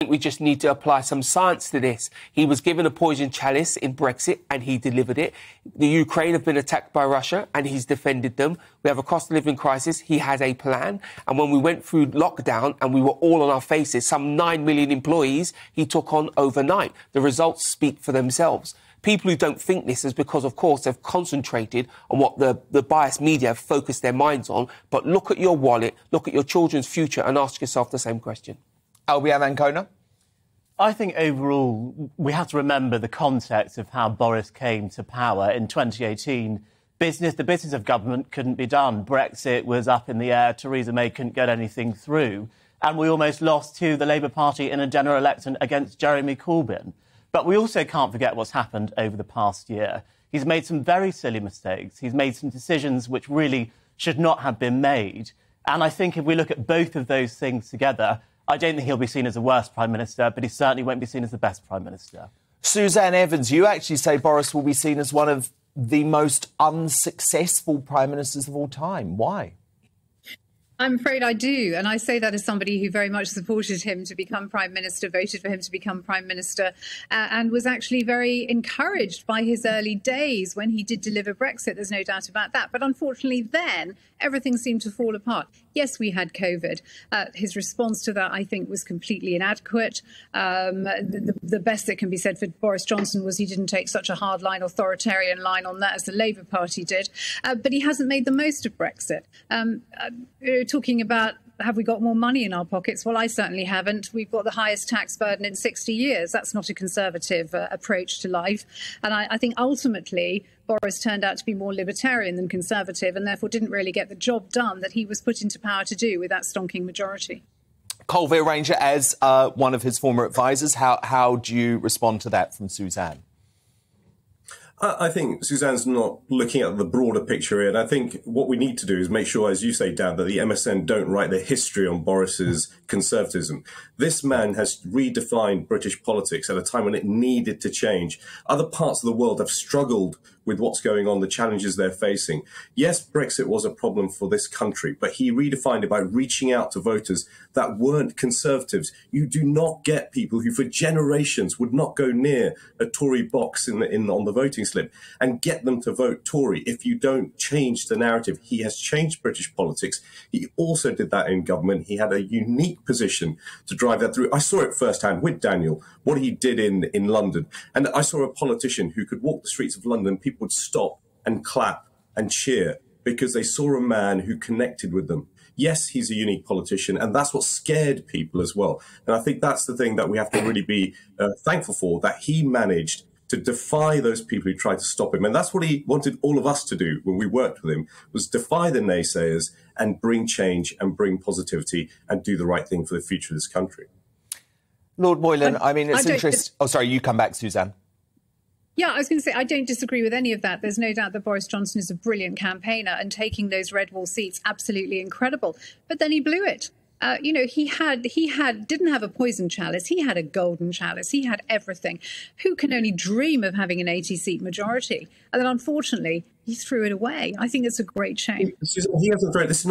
think we just need to apply some science to this. He was given a poison chalice in Brexit and he delivered it. The Ukraine have been attacked by Russia and he's defended them. We have a cost of living crisis. He has a plan. And when we went through lockdown and we were all on our faces, some 9 million employees he took on overnight. The results speak for themselves. People who don't think this is because, of course, they've concentrated on what the biased media have focused their minds on. But look at your wallet, look at your children's future and ask yourself the same question. Albion Ancona? I think overall we have to remember the context of how Boris came to power in 2018. The business of government couldn't be done. Brexit was up in the air. Theresa May couldn't get anything through. And we almost lost to the Labour Party in a general election against Jeremy Corbyn. But we also can't forget what's happened over the past year. He's made some very silly mistakes. He's made some decisions which really should not have been made. And I think if we look at both of those things together, I don't think he'll be seen as the worst Prime Minister, but he certainly won't be seen as the best Prime Minister. Suzanne Evans, you actually say Boris will be seen as one of the most unsuccessful Prime Ministers of all time. Why? I'm afraid I do. And I say that as somebody who very much supported him to become Prime Minister, voted for him to become Prime Minister, and was actually very encouraged by his early days when he did deliver Brexit. There's no doubt about that. But unfortunately, then everything seemed to fall apart. Yes, we had COVID. His response to that, I think, was completely inadequate. The best that can be said for Boris Johnson was he didn't take such a hard-line, authoritarian line on that as the Labour Party did. But he hasn't made the most of Brexit. Talking about have we got more money in our pockets? Well, I certainly haven't. We've got the highest tax burden in 60 years. That's not a Conservative approach to life. And I think ultimately Boris turned out to be more libertarian than Conservative and therefore didn't really get the job done that he was put into power to do with that stonking majority. Colville Ranger, as one of his former advisers, how do you respond to that from Suzanne? I think Suzanne's not looking at the broader picture here. And I think what we need to do is make sure, as you say, Dan, that the MSN don't write their history on Boris's conservatism. This man has redefined British politics at a time when it needed to change. Other parts of the world have struggled with what's going on, the challenges they're facing. Yes, Brexit was a problem for this country, but he redefined it by reaching out to voters that weren't Conservatives. You do not get people who for generations would not go near a Tory box on the voting slip and get them to vote Tory if you don't change the narrative. He has changed British politics. He also did that in government. He had a unique position to drive that through. I saw it firsthand with Daniel, what he did in London. And I saw a politician who could walk the streets of London. People would stop and clap and cheer because they saw a man who connected with them. Yes, he's a unique politician, and that's what scared people as well. And I think that's the thing that we have to really be thankful for, that he managed to defy those people who tried to stop him. And that's what he wanted all of us to do when we worked with him, was defy the naysayers and bring change and bring positivity and do the right thing for the future of this country. Lord Moylan, I mean, it's interesting. Oh, sorry, you come back, Suzanne. Yeah, I was going to say, I don't disagree with any of that. There's no doubt that Boris Johnson is a brilliant campaigner and taking those red wall seats, absolutely incredible. But then he blew it. He didn't have a poison chalice. He had a golden chalice. He had everything. Who can only dream of having an 80-seat majority? And then, unfortunately, he threw it away. I think it's a great shame. He hasn't thrown it. This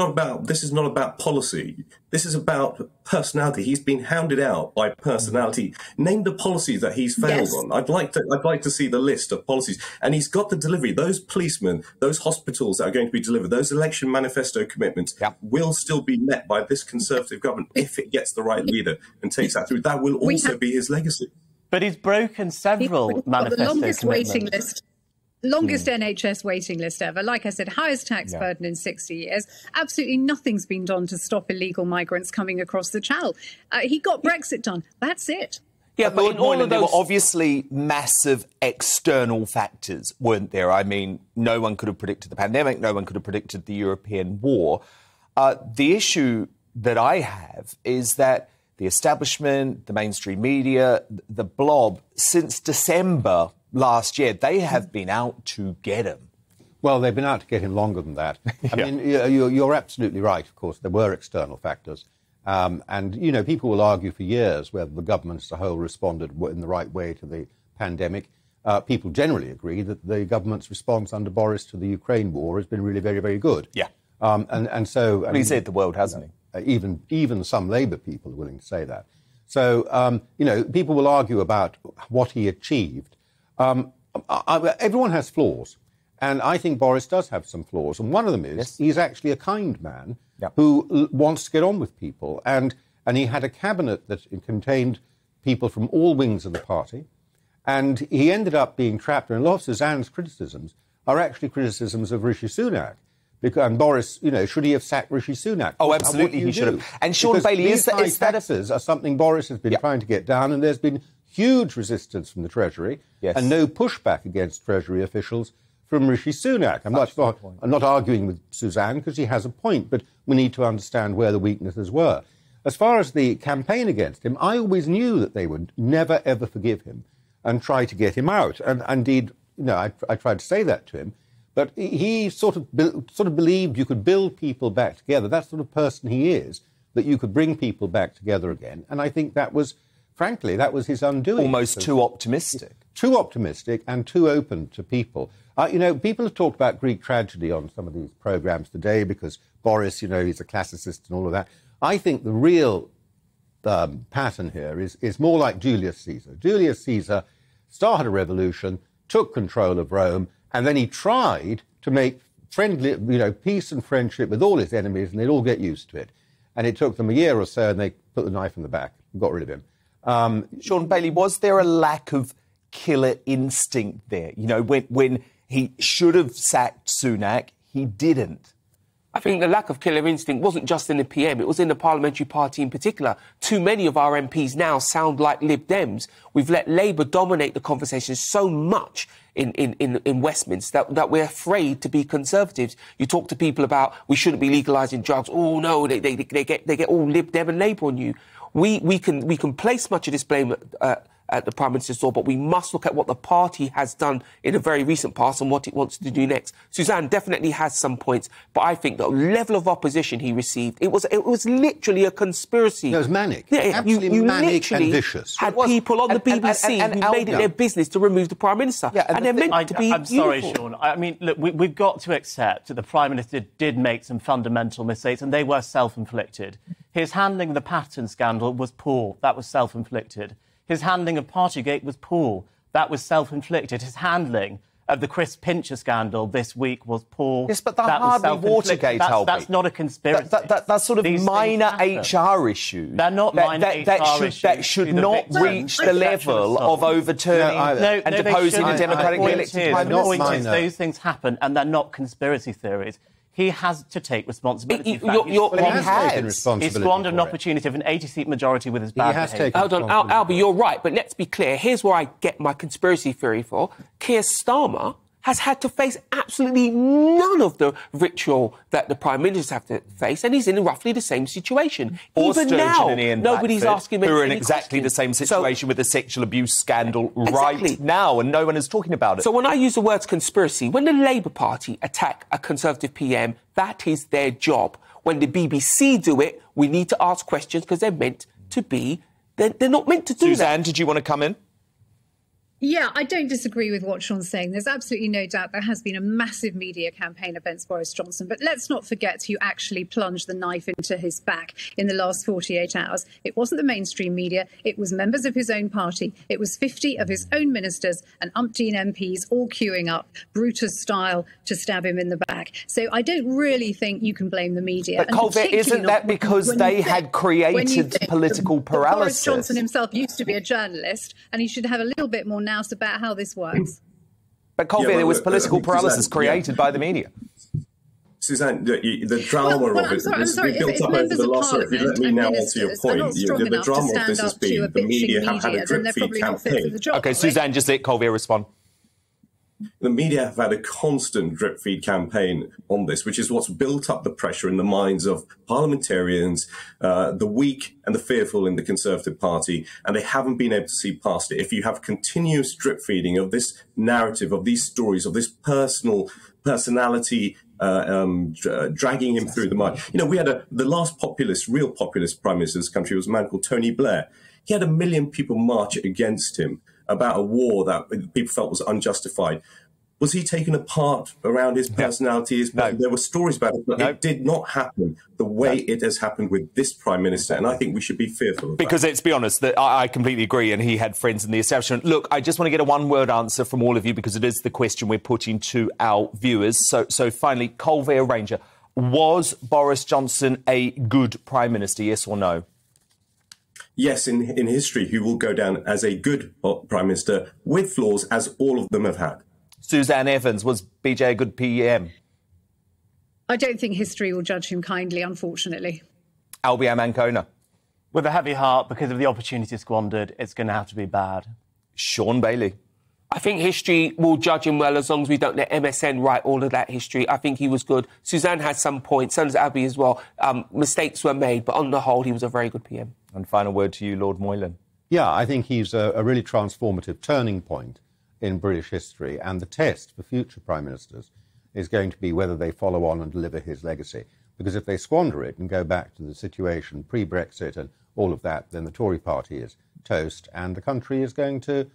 is not about policy. This is about personality. He's been hounded out by personality. Name the policies that he's failed on. I'd like to see the list of policies. And he's got the delivery. Those policemen, those hospitals that are going to be delivered, those election manifesto commitments will still be met by this Conservative government if it gets the right leader and takes that through. That will also be his legacy. But he's broken several manifesto commitments. Waiting list. Longest NHS waiting list ever. Like I said, highest tax burden in 60 years. Absolutely nothing's been done to stop illegal migrants coming across the channel. He got Brexit done. That's it. Yeah, but in all of those, there were obviously massive external factors, weren't there? I mean, no one could have predicted the pandemic. No one could have predicted the European war. The issue that I have is that the establishment, the mainstream media, the blob, since December last year, they have been out to get him. Well, they've been out to get him longer than that. I mean, you're absolutely right. Of course, there were external factors. And, you know, people will argue for years whether the government as a whole responded in the right way to the pandemic. People generally agree that the government's response under Boris to the Ukraine war has been really very, very good. Yeah. And so... Well, he's saved the world, hasn't he? Even some Labour people are willing to say that. So, people will argue about what he achieved. Everyone has flaws. And I think Boris does have some flaws. And one of them is he's actually a kind man who wants to get on with people. And he had a cabinet that contained people from all wings of the party. And he ended up being trapped. And a lot of Suzanne's criticisms are actually criticisms of Rishi Sunak. And Boris, should he have sacked Rishi Sunak? Oh, absolutely, he should have. And Sean Bailey, is that taxes are something Boris has been trying to get down, and there's been huge resistance from the Treasury and no pushback against Treasury officials from Rishi Sunak. I'm not arguing with Suzanne because she has a point, but we need to understand where the weaknesses were. As far as the campaign against him, I always knew that they would never, ever forgive him and try to get him out. And indeed, I tried to say that to him. But he sort of believed you could build people back together. That sort of person he is, that you could bring people back together again. And I think that was, frankly, his undoing. Almost too optimistic. Too optimistic and too open to people. People have talked about Greek tragedy on some of these programmes today because Boris, he's a classicist and all of that. I think the real pattern here is more like Julius Caesar. Julius Caesar started a revolution, took control of Rome, and then he tried to make friendly, peace and friendship with all his enemies, and they'd all get used to it. And it took them a year or so, and they put the knife in the back and got rid of him. Sean Bailey, was there a lack of killer instinct there? When he should have sacked Sunak, he didn't. I think the lack of killer instinct wasn't just in the PM, it was in the parliamentary party in particular. Too many of our MPs now sound like Lib Dems. We've let Labour dominate the conversation so much in Westminster that we're afraid to be Conservatives. You talk to people about we shouldn't be legalising drugs. Oh, no, they get all Lib Dem and Labour on you. We can place much of this blame at the Prime Minister's door, but we must look at what the party has done in the very recent past and what it wants to do next. Suzanne definitely has some points, but I think the level of opposition he received, it was literally a conspiracy. It was manic. Yeah, absolutely you manic literally and vicious. had people on the BBC who made it their business to remove the Prime Minister. Yeah, and they're meant to be I'm sorry, Sean. I mean, look, we've got to accept that the Prime Minister did make some fundamental mistakes, and they were self-inflicted. His handling of the Paterson scandal was poor. That was self-inflicted. His handling of Partygate was poor. That was self-inflicted. His handling of the Chris Pincher scandal this week was poor. Yes, but that hardly Watergate, Albie. That's not a conspiracy. That's sort of minor HR issues. They're not minor HR issues. That should not reach the level of overturning and deposing a democratically elected Prime Minister. Those things happen, and they're not conspiracy theories. He has to take responsibility. He squandered an opportunity of an 80-seat majority with his bad behaviour. Hold on, Albie, you're right, but let's be clear. Here's where I get my conspiracy theory for. Keir Starmer has had to face absolutely none of the ritual that the Prime Minister have to face, and he's in roughly the same situation. Even now, nobody's asking him who are in exactly the same situation with the sexual abuse scandal right now, and no one is talking about it. So when I use the words conspiracy, when the Labour Party attack a Conservative PM, that is their job. When the BBC do it, we need to ask questions because they're meant to be... They're not meant to do that. Suzanne, did you want to come in? Yeah, I don't disagree with what Sean's saying. There's absolutely no doubt there has been a massive media campaign against Boris Johnson. But let's not forget who actually plunged the knife into his back in the last 48 hours. It wasn't the mainstream media. It was members of his own party. It was 50 of his own ministers and umpteen MPs all queuing up, Brutus style, to stab him in the back. So I don't really think you can blame the media. But Colvette, isn't that because they had created political paralysis? Boris Johnson himself used to be a journalist, and he should have a little bit more nous about how this works. But Colvette, there was political paralysis created by the media. Suzanne, the drama of it has been built up over the last... If you let me now answer your point, the drama of this has been the media have had a drip feed campaign. OK, Suzanne, just let Colvette respond. The media have had a constant drip feed campaign on this, which is what's built up the pressure in the minds of parliamentarians, the weak and the fearful in the Conservative Party, and they haven't been able to see past it. If you have continuous drip feeding of this narrative, of these stories, of this personality dragging him through the mud. We had the last real populist Prime Minister of this country was a man called Tony Blair. He had 1 million people march against him about a war that people felt was unjustified. Was he taken apart around his personality? No. There were stories about it, but it did not happen the way it has happened with this Prime Minister, and I think we should be fearful of because that. let's be honest, that I completely agree, and he had friends in the establishment. Look, I just want to get a one-word answer from all of you because it is the question we're putting to our viewers. So finally, Colvare Ranger, was Boris Johnson a good Prime Minister, yes or no? Yes, in history, he will go down as a good Prime Minister with flaws, as all of them have had. Suzanne Evans, was BJ a good PM? I don't think history will judge him kindly, unfortunately. Albion Ancona. With a heavy heart, because of the opportunity squandered, it's going to have to be bad. Sean Bailey. I think history will judge him well as long as we don't let MSN write all of that history. I think he was good. Suzanne had some points, so does Abby as well. Mistakes were made, but on the whole, he was a very good PM. And final word to you, Lord Moylan. Yeah, I think he's a really transformative turning point in British history, and the test for future Prime Ministers is going to be whether they follow on and deliver his legacy. Because if they squander it and go back to the situation pre-Brexit and all of that, then the Tory party is toast and the country is going to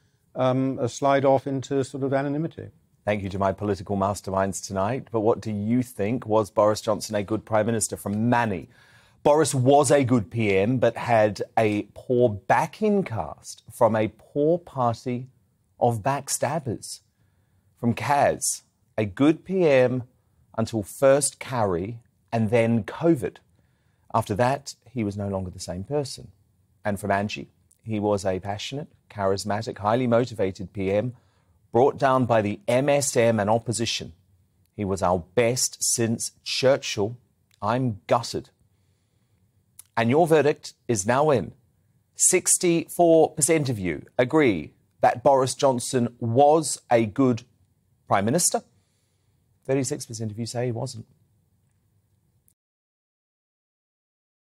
slide off into sort of anonymity. Thank you to my political masterminds tonight. But what do you think? Was Boris Johnson a good Prime Minister? From Manny. Boris was a good PM, but had a poor backing cast from a poor party of backstabbers. From Kaz, a good PM until first Carrie and then COVID. After that, he was no longer the same person. And from Angie, he was a passionate, charismatic, highly motivated PM, brought down by the MSM and opposition. He was our best since Churchill. I'm gutted. And your verdict is now in. 64% of you agree that Boris Johnson was a good Prime Minister. 36% of you say he wasn't.